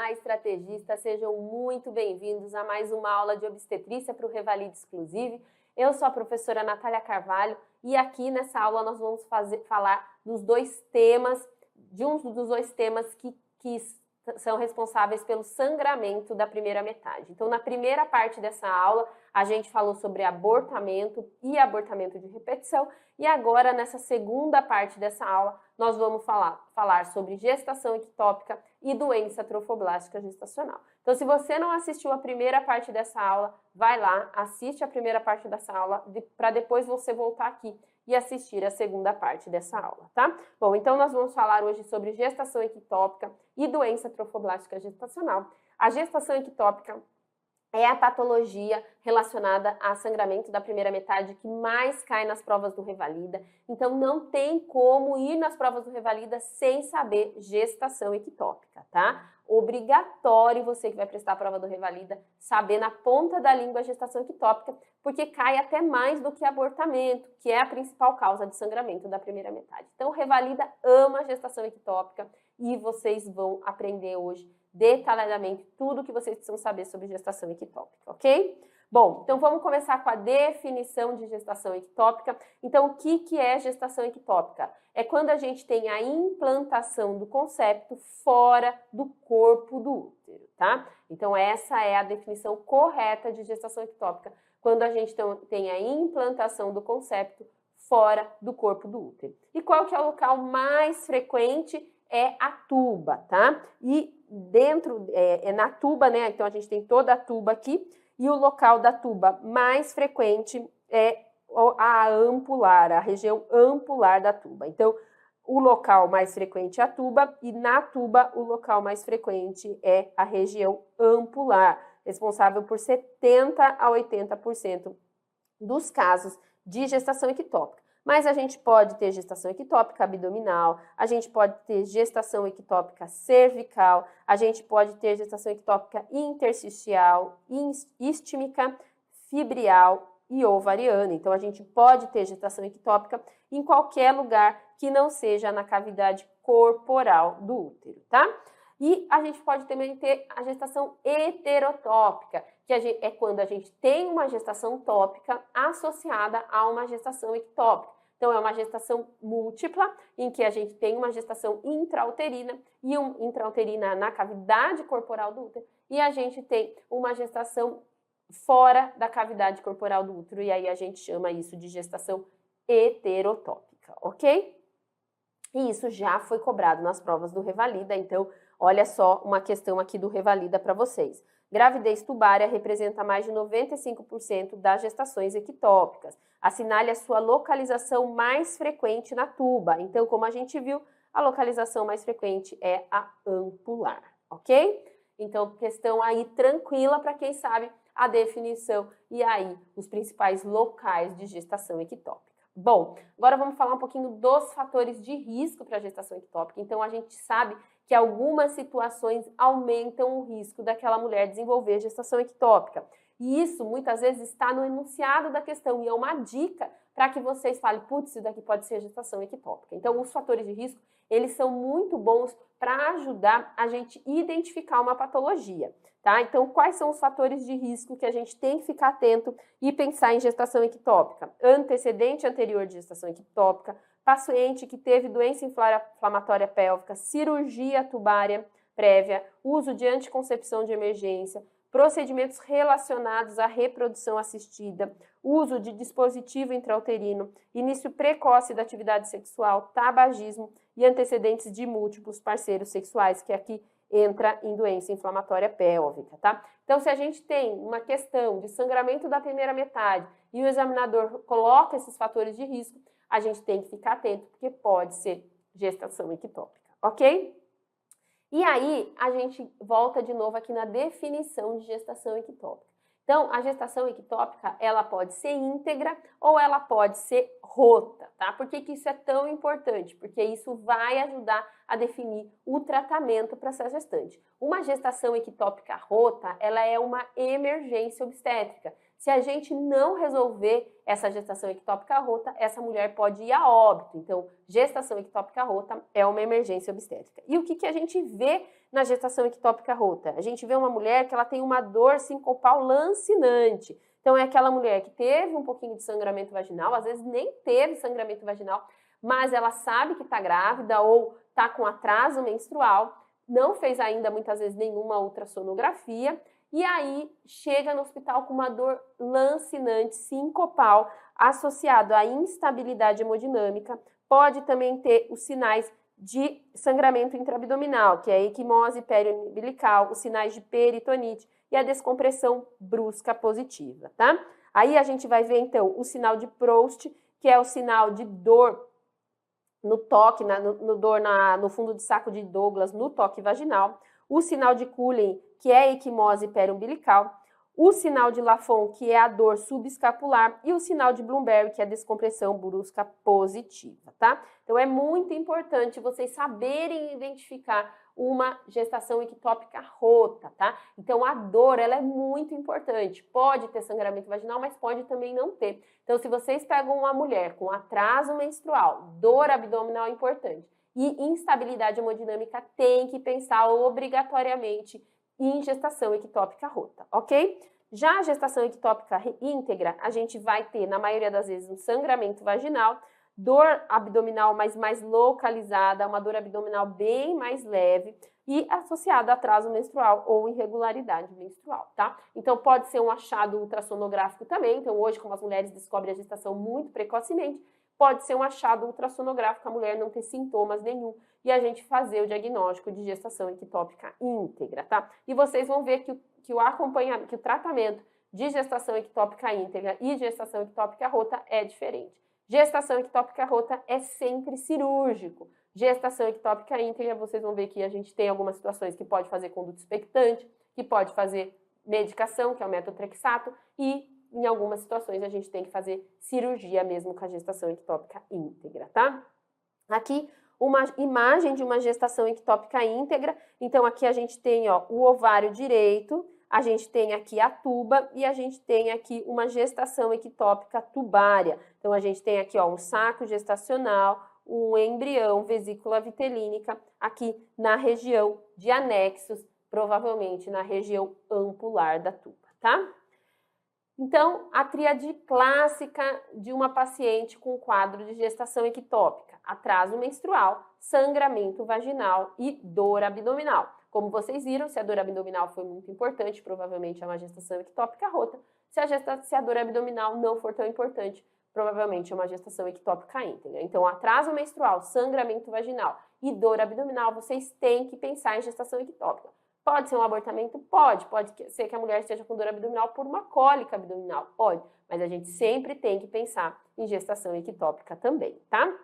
Olá, estrategistas, sejam muito bem-vindos a mais uma aula de obstetrícia para o Revalide Exclusive. Eu sou a professora Natália Carvalho e aqui nessa aula nós vamos falar dos dois temas, de um dos dois temas que são responsáveis pelo sangramento da primeira metade. Então, na primeira parte dessa aula, a gente falou sobre abortamento e abortamento de repetição, e agora, nessa segunda parte dessa aula, nós vamos falar sobre gestação ectópica e doença trofoblástica gestacional. Então, se você não assistiu a primeira parte dessa aula, vai lá, assiste a primeira parte dessa aula, para depois você voltar aqui e assistir a segunda parte dessa aula, tá? Bom, então nós vamos falar hoje sobre gestação ectópica e doença trofoblástica gestacional. A gestação ectópica é a patologia relacionada a sangramento da primeira metade que mais cai nas provas do Revalida. Então, não tem como ir nas provas do Revalida sem saber gestação ectópica, tá? Obrigatório você que vai prestar a prova do Revalida saber na ponta da língua a gestação ectópica, porque cai até mais do que abortamento, que é a principal causa de sangramento da primeira metade. Então, o Revalida ama a gestação ectópica e vocês vão aprender hoje detalhadamente tudo o que vocês precisam saber sobre gestação ectópica, ok? Bom, então vamos começar com a definição de gestação ectópica. Então, o que é gestação ectópica? É quando a gente tem a implantação do concepto fora do corpo do útero, tá? Então, essa é a definição correta de gestação ectópica, quando a gente tem a implantação do concepto fora do corpo do útero. E qual que é o local mais frequente? É a tuba, tá? E dentro, na tuba, né? Então, a gente tem toda a tuba aqui, e o local da tuba mais frequente é a ampular, a região ampular da tuba. Então, o local mais frequente é a tuba, e na tuba, o local mais frequente é a região ampular, responsável por 70% a 80% dos casos de gestação ectópica. Mas a gente pode ter gestação ectópica abdominal, a gente pode ter gestação ectópica cervical, a gente pode ter gestação ectópica intersticial, istímica, fibrial e ovariana. Então, a gente pode ter gestação ectópica em qualquer lugar que não seja na cavidade corporal do útero, tá? E a gente pode também ter a gestação heterotópica, que é quando a gente tem uma gestação tópica associada a uma gestação ectópica. Então, é uma gestação múltipla, em que a gente tem uma gestação intrauterina e intrauterina na cavidade corporal do útero, e a gente tem uma gestação fora da cavidade corporal do útero, e aí a gente chama isso de gestação heterotópica, ok? E isso já foi cobrado nas provas do Revalida, então, olha só uma questão aqui do Revalida para vocês. Gravidez tubária representa mais de 95% das gestações ectópicas. Assinale a sua localização mais frequente na tuba. Então, como a gente viu, a localização mais frequente é a ampular, ok? Então, questão aí tranquila para quem sabe a definição e aí os principais locais de gestação ectópica. Bom, agora vamos falar um pouquinho dos fatores de risco para a gestação ectópica. Então, a gente sabe que algumas situações aumentam o risco daquela mulher desenvolver gestação ectópica. E isso, muitas vezes, está no enunciado da questão e é uma dica para que vocês falem, putz, isso daqui pode ser gestação ectópica. Então, os fatores de risco, eles são muito bons para ajudar a gente identificar uma patologia, tá? Então, quais são os fatores de risco que a gente tem que ficar atento e pensar em gestação ectópica? Antecedente anterior de gestação ectópica, paciente que teve doença inflamatória pélvica, cirurgia tubária prévia, uso de anticoncepção de emergência, procedimentos relacionados à reprodução assistida, uso de dispositivo intrauterino, início precoce da atividade sexual, tabagismo e antecedentes de múltiplos parceiros sexuais, que aqui entra em doença inflamatória pélvica, tá? Então, se a gente tem uma questão de sangramento da primeira metade e o examinador coloca esses fatores de risco, a gente tem que ficar atento, porque pode ser gestação ectópica, ok? E aí, a gente volta de novo aqui na definição de gestação ectópica. Então, a gestação ectópica, ela pode ser íntegra ou ela pode ser rota, tá? Por que isso é tão importante? Porque isso vai ajudar a definir o tratamento para essa gestante. Uma gestação ectópica rota, ela é uma emergência obstétrica. Se a gente não resolver essa gestação ectópica rota, essa mulher pode ir a óbito. Então, gestação ectópica rota é uma emergência obstétrica. E o que a gente vê na gestação ectópica rota? A gente vê uma mulher que ela tem uma dor sincopal lancinante. Então, é aquela mulher que teve um pouquinho de sangramento vaginal, às vezes nem teve sangramento vaginal, mas ela sabe que está grávida ou está com atraso menstrual, não fez ainda muitas vezes nenhuma ultrassonografia, e aí chega no hospital com uma dor lancinante, sincopal, associado à instabilidade hemodinâmica, pode também ter os sinais de sangramento intraabdominal, que é a equimose periumbilical, os sinais de peritonite e a descompressão brusca positiva, tá? Aí a gente vai ver, então, o sinal de Proust, que é o sinal de dor no toque, no fundo de saco de Douglas, no toque vaginal, o sinal de Cullen, que é a equimose periumbilical, o sinal de Lafon, que é a dor subescapular, e o sinal de Bloomberg, que é a descompressão brusca positiva, tá? Então, é muito importante vocês saberem identificar uma gestação ectópica rota, tá? Então, a dor, ela é muito importante. Pode ter sangramento vaginal, mas pode também não ter. Então, se vocês pegam uma mulher com atraso menstrual, dor abdominal importante e instabilidade hemodinâmica, tem que pensar obrigatoriamente em gestação ectópica rota, ok? Já a gestação ectópica íntegra, a gente vai ter, na maioria das vezes, um sangramento vaginal, dor abdominal mais localizada, uma dor abdominal bem mais leve e associada a atraso menstrual ou irregularidade menstrual, tá? Então, pode ser um achado ultrassonográfico também. Então, hoje, como as mulheres descobrem a gestação muito precocemente, pode ser um achado ultrassonográfico, a mulher não ter sintomas nenhum e a gente fazer o diagnóstico de gestação ectópica íntegra, tá? E vocês vão ver que o acompanhamento, que o tratamento de gestação ectópica íntegra e gestação ectópica rota é diferente. Gestação ectópica rota é sempre cirúrgico. Gestação ectópica íntegra, vocês vão ver que a gente tem algumas situações que pode fazer conduto expectante, que pode fazer medicação, que é o metotrexato, e em algumas situações a gente tem que fazer cirurgia mesmo com a gestação ectópica íntegra, tá? Aqui uma imagem de uma gestação ectópica íntegra. Então aqui a gente tem, ó, o ovário direito, a gente tem aqui a tuba e a gente tem aqui uma gestação ectópica tubária. Então, a gente tem aqui, ó, um saco gestacional, um embrião, vesícula vitelínica, aqui na região de anexos, provavelmente na região ampular da tuba, tá? Então, a tríade clássica de uma paciente com quadro de gestação ectópica: atraso menstrual, sangramento vaginal e dor abdominal. Como vocês viram, se a dor abdominal foi muito importante, provavelmente é uma gestação ectópica rota. Se a dor abdominal não for tão importante, provavelmente é uma gestação ectópica íntegra. Então, atraso menstrual, sangramento vaginal e dor abdominal, vocês têm que pensar em gestação ectópica. Pode ser um abortamento? Pode ser que a mulher esteja com dor abdominal por uma cólica abdominal? Pode, mas a gente sempre tem que pensar em gestação ectópica também, tá?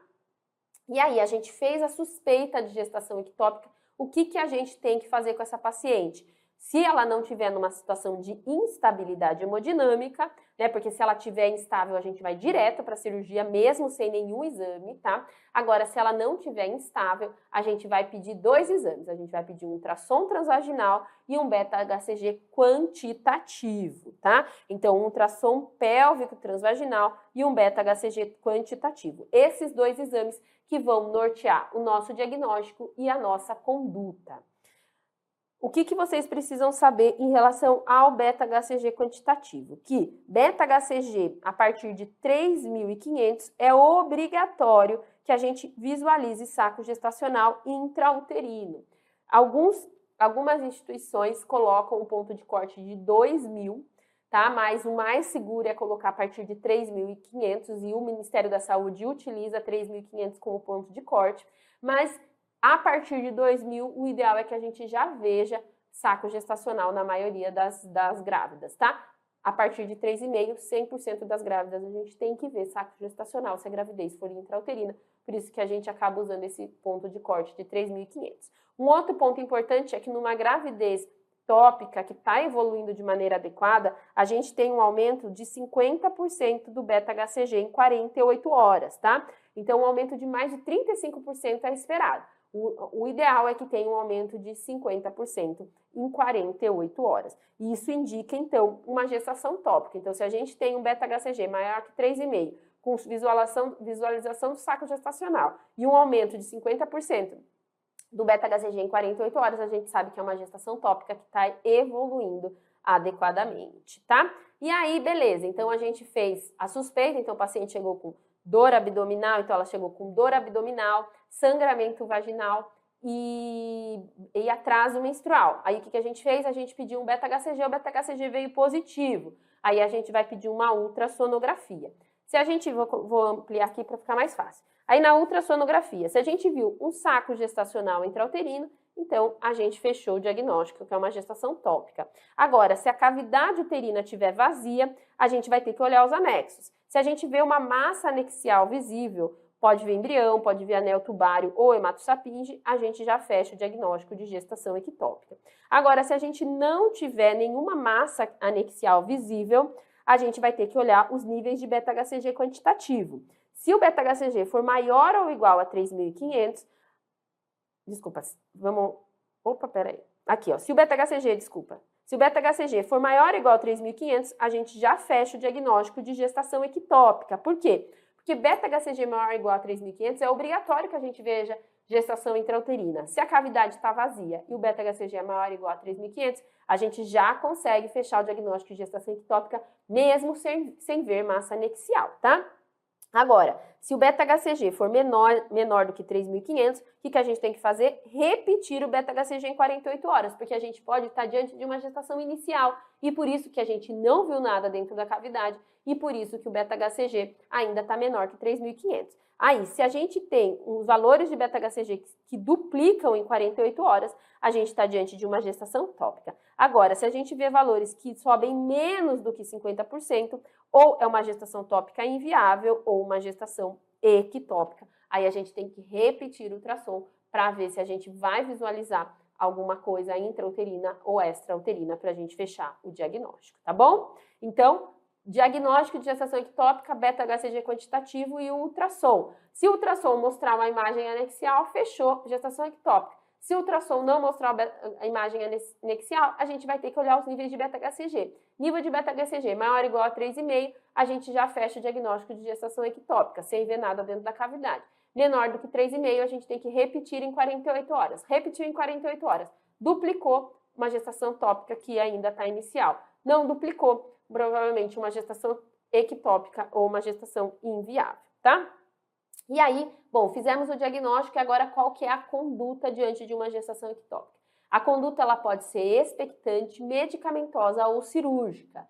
E aí, a gente fez a suspeita de gestação ectópica, o que a gente tem que fazer com essa paciente? Se ela não tiver numa situação de instabilidade hemodinâmica, né, porque se ela tiver instável, a gente vai direto para a cirurgia, mesmo sem nenhum exame, tá? Agora, se ela não tiver instável, a gente vai pedir 2 exames. A gente vai pedir um ultrassom transvaginal e um beta-HCG quantitativo, tá? Então, um ultrassom pélvico transvaginal e um beta-HCG quantitativo. Esses 2 exames que vão nortear o nosso diagnóstico e a nossa conduta. O que vocês precisam saber em relação ao beta-HCG quantitativo? Que beta-HCG, a partir de 3.500, é obrigatório que a gente visualize saco gestacional intrauterino. Algumas instituições colocam um ponto de corte de 2.000, tá? Mas o mais seguro é colocar a partir de 3.500 e o Ministério da Saúde utiliza 3.500 como ponto de corte, mas a partir de 2.000, o ideal é que a gente já veja saco gestacional na maioria das grávidas, tá? A partir de 3,5, 100% das grávidas a gente tem que ver saco gestacional se a gravidez for intrauterina, por isso que a gente acaba usando esse ponto de corte de 3.500. Um outro ponto importante é que numa gravidez tópica que está evoluindo de maneira adequada, a gente tem um aumento de 50% do beta-HCG em 48 horas, tá? Então, um aumento de mais de 35% é esperado. O ideal é que tenha um aumento de 50% em 48 horas. E isso indica, então, uma gestação tópica. Então, se a gente tem um beta-HCG maior que 3,5, com visualização do saco gestacional e um aumento de 50% do beta-HCG em 48 horas, a gente sabe que é uma gestação tópica que está evoluindo adequadamente, tá? E aí, beleza, então a gente fez a suspeita, então o paciente chegou com dor abdominal, então ela chegou com dor abdominal, sangramento vaginal e atraso menstrual. Aí o que a gente fez? A gente pediu um beta-HCG, o beta-HCG veio positivo. Aí a gente vai pedir uma ultrassonografia. Se a gente, vou ampliar aqui para ficar mais fácil. Aí na ultrassonografia, se a gente viu um saco gestacional intrauterino, então a gente fechou o diagnóstico, que é uma gestação tópica. Agora, se a cavidade uterina estiver vazia, a gente vai ter que olhar os anexos. Se a gente vê uma massa anexial visível, pode vir embrião, pode vir anel tubário ou hematosapinge, a gente já fecha o diagnóstico de gestação ectópica. Agora, se a gente não tiver nenhuma massa anexial visível, a gente vai ter que olhar os níveis de beta-HCG quantitativo. Se o beta-HCG for maior ou igual a 3.500, desculpa, vamos, opa, peraí, aqui ó, se o beta-HCG for maior ou igual a 3.500, a gente já fecha o diagnóstico de gestação ectópica. Por quê? Porque beta-HCG maior ou igual a 3.500 é obrigatório que a gente veja gestação intrauterina. Se a cavidade está vazia e o beta-HCG é maior ou igual a 3.500, a gente já consegue fechar o diagnóstico de gestação ectópica mesmo sem ver massa anexial, tá? Agora, se o beta-HCG for menor do que 3.500, o que a gente tem que fazer? Repetir o beta-HCG em 48 horas, porque a gente pode estar diante de uma gestação inicial e por isso que a gente não viu nada dentro da cavidade e por isso que o beta-HCG ainda está menor que 3.500. Aí, se a gente tem os valores de beta-HCG que duplicam em 48 horas, a gente está diante de uma gestação tópica. Agora, se a gente vê valores que sobem menos do que 50%, ou é uma gestação tópica inviável ou uma gestação ectópica, aí a gente tem que repetir o ultrassom para ver se a gente vai visualizar alguma coisa intrauterina ou extrauterina para a gente fechar o diagnóstico, tá bom? Então, diagnóstico de gestação ectópica, beta-HCG quantitativo e o ultrassom. Se o ultrassom mostrar uma imagem anexial, fechou gestação ectópica. Se o ultrassom não mostrar a imagem anexial, a gente vai ter que olhar os níveis de beta-HCG. Nível de beta-HCG maior ou igual a 3,5, a gente já fecha o diagnóstico de gestação ectópica, sem ver nada dentro da cavidade. Menor do que 3,5, a gente tem que repetir em 48 horas. Repetiu em 48 horas. Duplicou uma gestação tópica que ainda está inicial. Não duplicou, provavelmente uma gestação ectópica ou uma gestação inviável, tá? E aí, bom, fizemos o diagnóstico e agora qual que é a conduta diante de uma gestação ectópica? A conduta ela pode ser expectante, medicamentosa ou cirúrgica.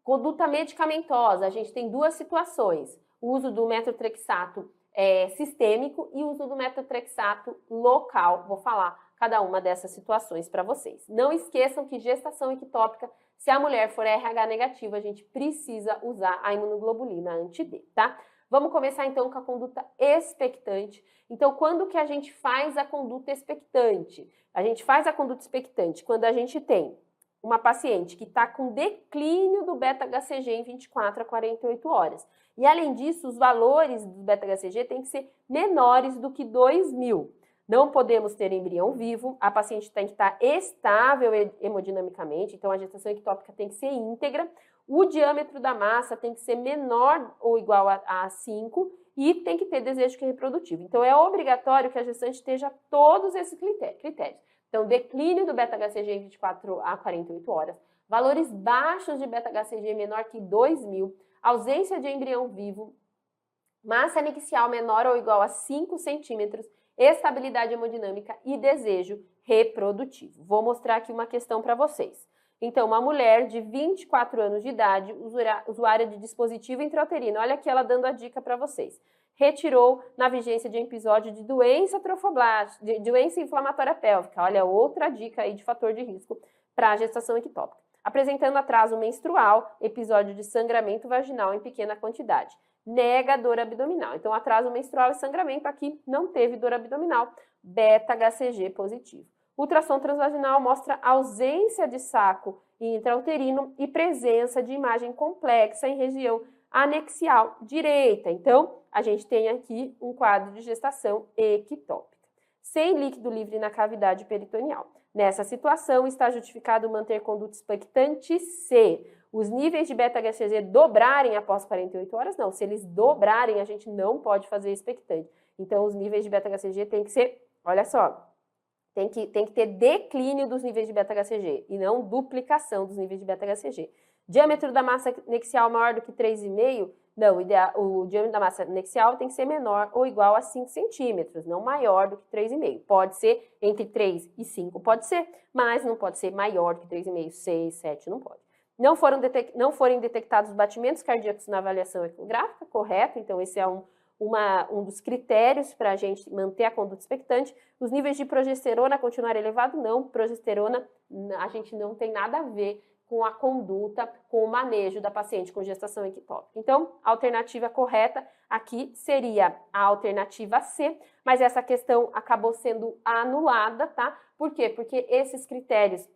Conduta medicamentosa, a gente tem duas situações, o uso do metotrexato sistêmico e o uso do metotrexato local. Vou falar cada uma dessas situações para vocês. Não esqueçam que gestação ectópica, se a mulher for RH negativa, a gente precisa usar a imunoglobulina anti-D, tá? Vamos começar então com a conduta expectante. Então, quando que a gente faz a conduta expectante? A gente faz a conduta expectante quando a gente tem uma paciente que está com declínio do beta-HCG em 24 a 48 horas. E, além disso, os valores do beta-HCG têm que ser menores do que 2.000. Não podemos ter embrião vivo, a paciente tem que estar estável hemodinamicamente, então a gestação ectópica tem que ser íntegra, o diâmetro da massa tem que ser menor ou igual a 5 e tem que ter desejo reprodutivo. Então, é obrigatório que a gestante esteja todos esses critérios. Então, declínio do beta-HCG em 24 a 48 horas, valores baixos de beta-HCG menor que 2.000, ausência de embrião vivo, massa anexial menor ou igual a 5 centímetros, estabilidade hemodinâmica e desejo reprodutivo. Vou mostrar aqui uma questão para vocês. Então, uma mulher de 24 anos de idade, usuária de dispositivo intrauterino, olha aqui ela dando a dica para vocês. Retirou na vigência de um episódio de doença trofoblástica, de doença inflamatória pélvica. Olha, outra dica aí de fator de risco para a gestação ectópica. Apresentando atraso menstrual, episódio de sangramento vaginal em pequena quantidade. Nega dor abdominal. Então, atraso menstrual e sangramento aqui não teve dor abdominal. Beta-HCG positivo. Ultrassom transvaginal mostra ausência de saco intrauterino e presença de imagem complexa em região anexial direita. Então, a gente tem aqui um quadro de gestação ectópica. sem líquido livre na cavidade peritoneal. Nessa situação, está justificado manter conduta expectante se os níveis de beta-HCG dobrarem após 48 horas. Não, se eles dobrarem, a gente não pode fazer expectante. Então, os níveis de beta-HCG tem que ser, olha só, tem que ter declínio dos níveis de beta-HCG e não duplicação dos níveis de beta-HCG. Diâmetro da massa nexial maior do que 3,5? Não, o diâmetro da massa nexial tem que ser menor ou igual a 5 centímetros, não maior do que 3,5. Pode ser entre 3 e 5, pode ser, mas não pode ser maior do que 3,5, 6, 7, não pode. Não forem detectados batimentos cardíacos na avaliação ecográfica, correto? Então, esse é um dos critérios para a gente manter a conduta expectante. Os níveis de progesterona continuar elevado? Não, progesterona a gente não tem nada a ver com a conduta, com o manejo da paciente com gestação ectópica. Então, a alternativa correta aqui seria a alternativa C, mas essa questão acabou sendo anulada, tá? Por quê? Porque esses critérios,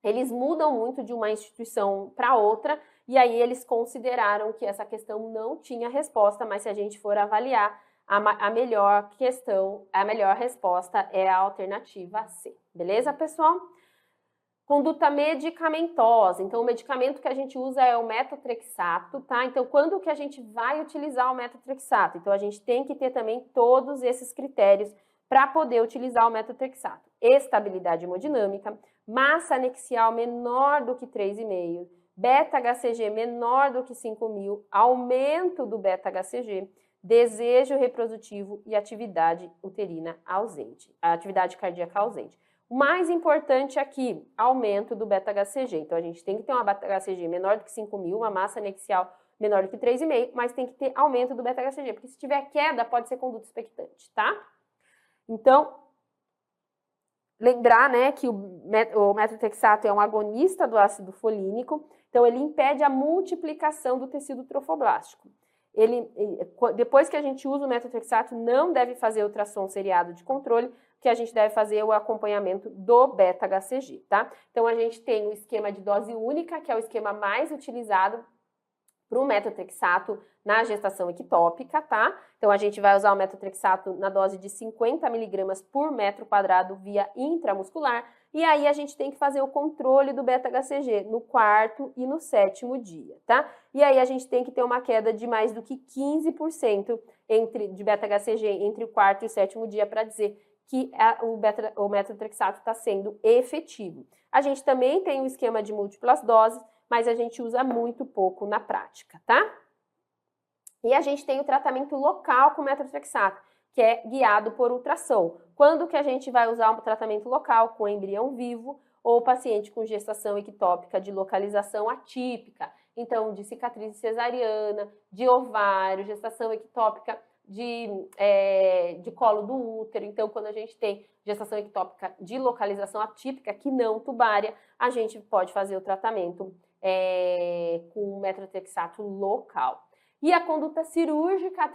eles mudam muito de uma instituição para outra, e aí eles consideraram que essa questão não tinha resposta, mas se a gente for avaliar, a melhor resposta é a alternativa C. Beleza, pessoal? Conduta medicamentosa. Então, o medicamento que a gente usa é o metotrexato, tá? Então, quando que a gente vai utilizar o metotrexato? Então, a gente tem que ter também todos esses critérios para poder utilizar o metotrexato. Estabilidade hemodinâmica, massa anexial menor do que 3,5, beta-HCG menor do que 5.000, aumento do beta-HCG, desejo reprodutivo e atividade uterina ausente, a atividade cardíaca ausente. O mais importante aqui, aumento do beta-HCG. Então, a gente tem que ter uma beta-HCG menor do que 5.000, uma massa anexial menor do que 3,5, mas tem que ter aumento do beta-HCG, porque se tiver queda, pode ser conduta expectante, tá? Então, lembrar, né, que o metotrexato é um agonista do ácido folínico, então ele impede a multiplicação do tecido trofoblástico. Depois que a gente usa o metotrexato, não deve fazer ultrassom seriado de controle, que a gente deve fazer o acompanhamento do beta-HCG, tá? Então, a gente tem o esquema de dose única, que é o esquema mais utilizado para o metotrexato na gestação ectópica, tá? Então, a gente vai usar o metotrexato na dose de 50 mg por metro quadrado via intramuscular, e aí a gente tem que fazer o controle do beta-HCG no 4º e no 7º dia, tá? E aí a gente tem que ter uma queda de mais do que 15% de beta-HCG entre o 4º e o 7º dia para dizer que o metotrexato está sendo efetivo. A gente também tem um esquema de múltiplas doses, mas a gente usa muito pouco na prática, tá? E a gente tem o tratamento local com metotrexato, que é guiado por ultrassom. Quando que a gente vai usar um tratamento local com embrião vivo ou paciente com gestação ectópica de localização atípica? Então, de cicatriz cesariana, de ovário, gestação ectópica de colo do útero. Então, quando a gente tem gestação ectópica de localização atípica, que não tubária, a gente pode fazer o tratamento com metotrexato local. E a conduta cirúrgica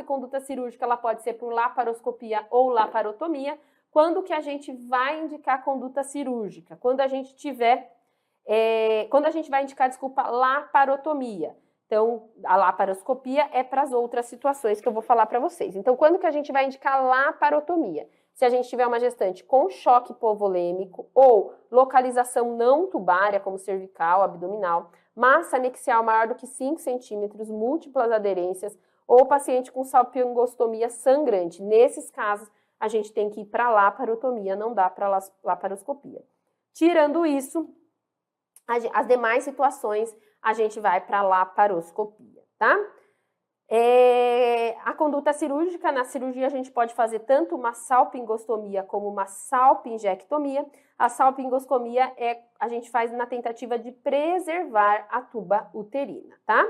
ela pode ser por laparoscopia ou laparotomia. Quando que a gente vai indicar conduta cirúrgica? Quando a gente vai indicar, laparotomia. Então, a laparoscopia é para as outras situações que eu vou falar para vocês. Então, quando que a gente vai indicar laparotomia? Se a gente tiver uma gestante com choque hipovolêmico ou localização não tubária, como cervical, abdominal, massa anexial maior do que 5 centímetros, múltiplas aderências, ou paciente com salpingostomia sangrante. Nesses casos, a gente tem que ir para laparotomia, não dá para laparoscopia. Tirando isso, as demais situações, a gente vai para laparoscopia, tá? A conduta cirúrgica, na cirurgia a gente pode fazer tanto uma salpingostomia como uma salpingectomia. A salpingostomia a gente faz na tentativa de preservar a tuba uterina, tá?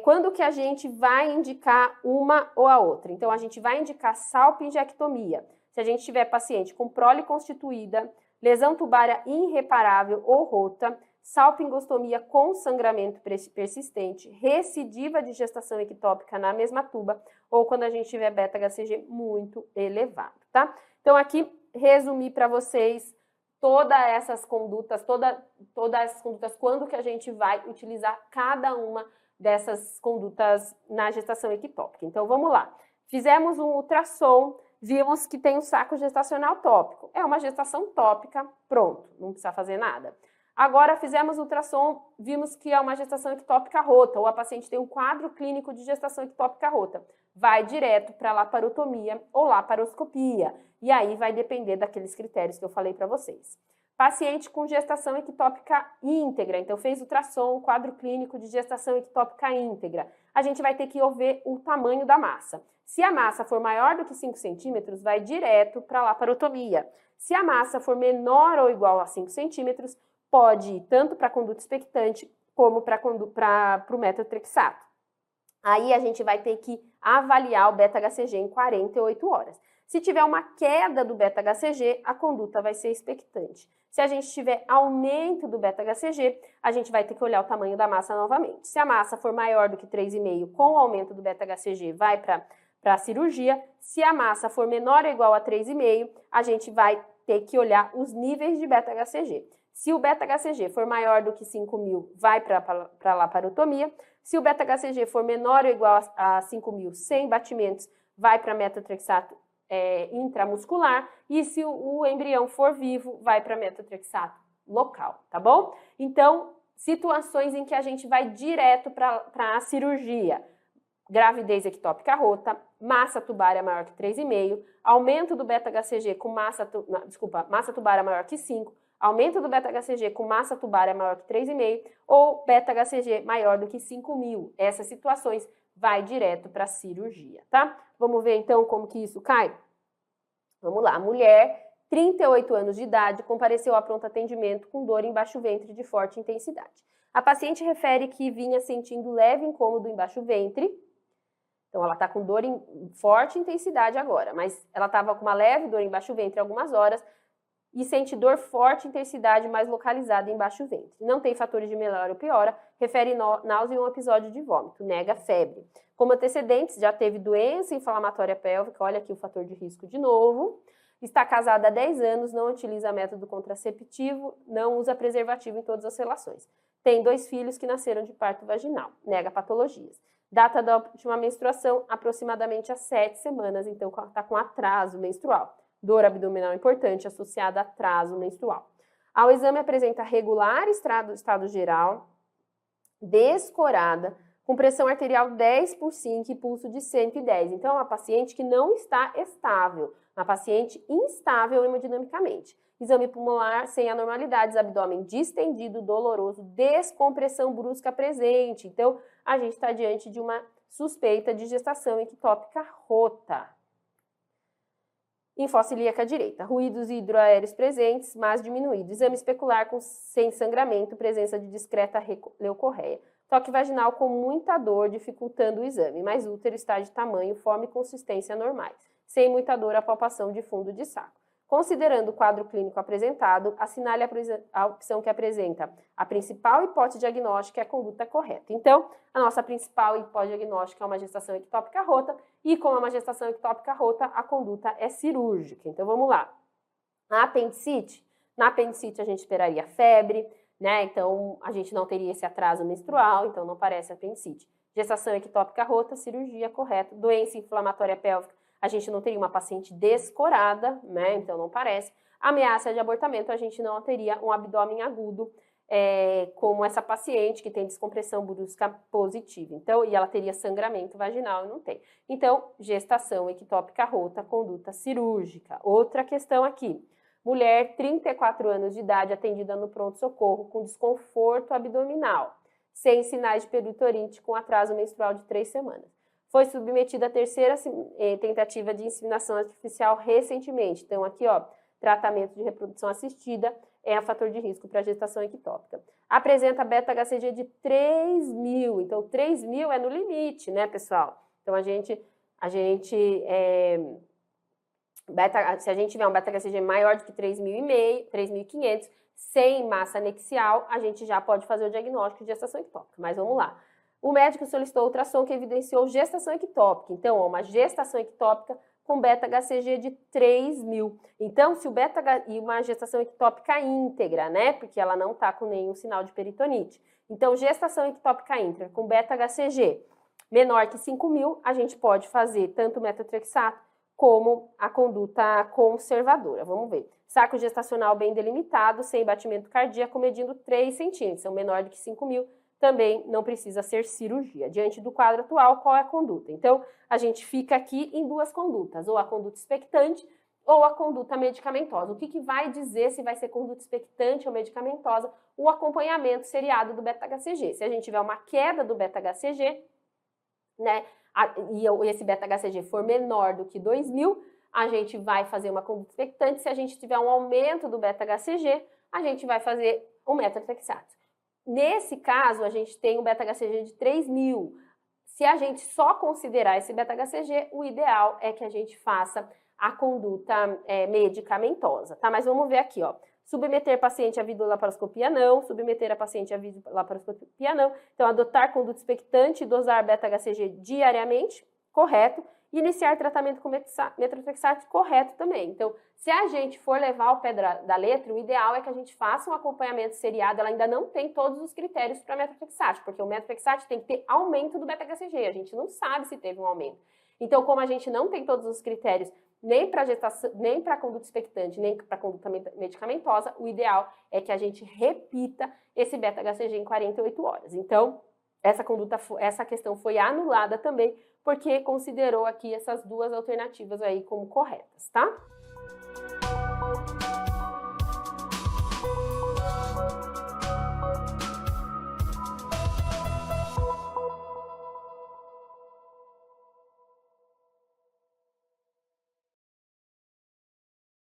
Quando que a gente vai indicar uma ou a outra? Então, a gente vai indicar salpingectomia se a gente tiver paciente com prole constituída, lesão tubária irreparável ou rota, salpingostomia com sangramento persistente, recidiva de gestação ectópica na mesma tuba, ou quando a gente tiver beta-HCG muito elevado, tá? Então, aqui, resumi para vocês todas essas condutas, quando que a gente vai utilizar cada uma dessas condutas na gestação ectópica. Então, vamos lá. Fizemos um ultrassom, vimos que tem um saco gestacional tópico. É uma gestação tópica, pronto, não precisa fazer nada. Agora, fizemos ultrassom, vimos que é uma gestação ectópica rota, ou a paciente tem um quadro clínico de gestação ectópica rota. Vai direto para laparotomia ou laparoscopia, e aí vai depender daqueles critérios que eu falei para vocês. Paciente com gestação ectópica íntegra, então fez ultrassom, quadro clínico de gestação ectópica íntegra. A gente vai ter que ver o tamanho da massa. Se a massa for maior do que 5 centímetros, vai direto para a laparotomia. Se a massa for menor ou igual a 5 centímetros, pode ir tanto para a conduta expectante como para o metotrexato. Aí a gente vai ter que avaliar o beta-HCG em 48 horas. Se tiver uma queda do beta-HCG, a conduta vai ser expectante. Se a gente tiver aumento do beta-HCG, a gente vai ter que olhar o tamanho da massa novamente. Se a massa for maior do que 3,5, com o aumento do beta-HCG, vai para a cirurgia. Se a massa for menor ou igual a 3,5, a gente vai ter que olhar os níveis de beta-HCG. Se o beta-HCG for maior do que 5.000, vai para a laparotomia. Se o beta-HCG for menor ou igual a 5.000, sem batimentos, vai para metotrexato intramuscular. E se o embrião for vivo, vai para metotrexato local, tá bom? Então, situações em que a gente vai direto para a cirurgia. Gravidez ectópica rota, massa tubária maior que 3,5, aumento do beta-HCG com massa tubária maior que 5, aumento do beta-HCG com massa tubária maior que 3,5 ou beta-HCG maior do que 5.000. Essas situações vai direto para a cirurgia, tá? Vamos ver então como que isso cai? Vamos lá. Mulher, 38 anos de idade, compareceu a pronto atendimento com dor em baixo ventre de forte intensidade. A paciente refere que vinha sentindo leve incômodo em baixo ventre. Então, ela está com dor em forte intensidade agora, mas ela estava com uma leve dor em baixo ventre algumas horas, e sente dor forte, intensidade mais localizada em baixo ventre. Não tem fatores de melhora ou piora, refere náusea e um episódio de vômito, nega febre. Como antecedentes, já teve doença inflamatória pélvica, olha aqui o fator de risco de novo. Está casada há 10 anos, não utiliza método contraceptivo, não usa preservativo em todas as relações. Tem 2 filhos que nasceram de parto vaginal, nega patologias. Data da última menstruação, aproximadamente há 7 semanas, então está com atraso menstrual. Dor abdominal importante associada a atraso menstrual. Ao exame apresenta regular estado geral, descorada, com pressão arterial 10/5 e pulso de 110. Então, é uma paciente que não está estável, uma paciente instável hemodinamicamente. Exame pulmonar sem anormalidades, abdômen distendido, doloroso, descompressão brusca presente. Então, a gente está diante de uma suspeita de gestação ectópica rota. Linfócito ilíaca direita, ruídos hidroaéreos presentes, mas diminuído. Exame especular sem sangramento, presença de discreta leucorreia. Toque vaginal com muita dor, dificultando o exame, mas útero está de tamanho, forma e consistência normais. Sem muita dor, a palpação de fundo de saco. Considerando o quadro clínico apresentado, assinale a opção que apresenta a principal hipótese diagnóstica e a conduta correta. Então, a nossa principal hipótese diagnóstica é uma gestação ectópica rota e, como é uma gestação ectópica rota, a conduta é cirúrgica. Então, vamos lá. A apendicite, na apendicite a gente esperaria febre, né? Então, a gente não teria esse atraso menstrual, então não parece apendicite. Gestação ectópica rota, cirurgia correta. Doença inflamatória pélvica, a gente não teria uma paciente descorada, né? Então não parece. Ameaça de abortamento, a gente não teria um abdômen agudo, como essa paciente que tem descompressão brusca positiva. Então, e ela teria sangramento vaginal e não tem. Então, gestação ectópica rota, conduta cirúrgica. Outra questão aqui. Mulher, 34 anos de idade, atendida no pronto-socorro com desconforto abdominal, sem sinais de peritorite, com atraso menstrual de 3 semanas. Foi submetida à terceira tentativa de inseminação artificial recentemente. Então, aqui, ó, tratamento de reprodução assistida é um fator de risco para a gestação ectópica. Apresenta beta-HCG de 3.000. Então, 3.000 é no limite, né, pessoal? Então, se a gente tiver um beta-HCG maior do que 3.500, sem massa anexial, a gente já pode fazer o diagnóstico de gestação ectópica. Mas vamos lá. O médico solicitou ultrassom que evidenciou gestação ectópica. Então, uma gestação ectópica com beta-HCG de 3.000. Então, se o e uma gestação ectópica íntegra, né? Porque ela não está com nenhum sinal de peritonite. Então, gestação ectópica íntegra com beta-HCG menor que 5.000, a gente pode fazer tanto metotrexato como a conduta conservadora. Vamos ver. Saco gestacional bem delimitado, sem batimento cardíaco, medindo 3 centímetros, são menor do que 5.000, também não precisa ser cirurgia. Diante do quadro atual, qual é a conduta? Então, a gente fica aqui em duas condutas, ou a conduta expectante ou a conduta medicamentosa. O que vai dizer se vai ser conduta expectante ou medicamentosa? O acompanhamento seriado do beta-HCG. Se a gente tiver uma queda do beta-HCG, né, e esse beta-HCG for menor do que 2.000, a gente vai fazer uma conduta expectante. Se a gente tiver um aumento do beta-HCG, a gente vai fazer um metotrexato. Nesse caso, a gente tem um beta-HCG de 3.000. Se a gente só considerar esse beta-HCG, o ideal é que a gente faça a conduta medicamentosa, tá? Mas vamos ver aqui, ó. Submeter paciente à videolaparoscopia não, submeter a paciente à videolaparoscopia não. Então, adotar conduta expectante e dosar beta-HCG diariamente, correto. Iniciar tratamento com metotrexato, correto também. Então, se a gente for levar ao pé da letra, o ideal é que a gente faça um acompanhamento seriado. Ela ainda não tem todos os critérios para metotrexato, porque o metotrexato tem que ter aumento do beta-HCG. A gente não sabe se teve um aumento. Então, como a gente não tem todos os critérios nem para gestação, nem para conduta expectante, nem para conduta medicamentosa, o ideal é que a gente repita esse beta-HCG em 48 horas. Então, essa questão foi anulada também, porque considerou aqui essas duas alternativas aí como corretas, tá?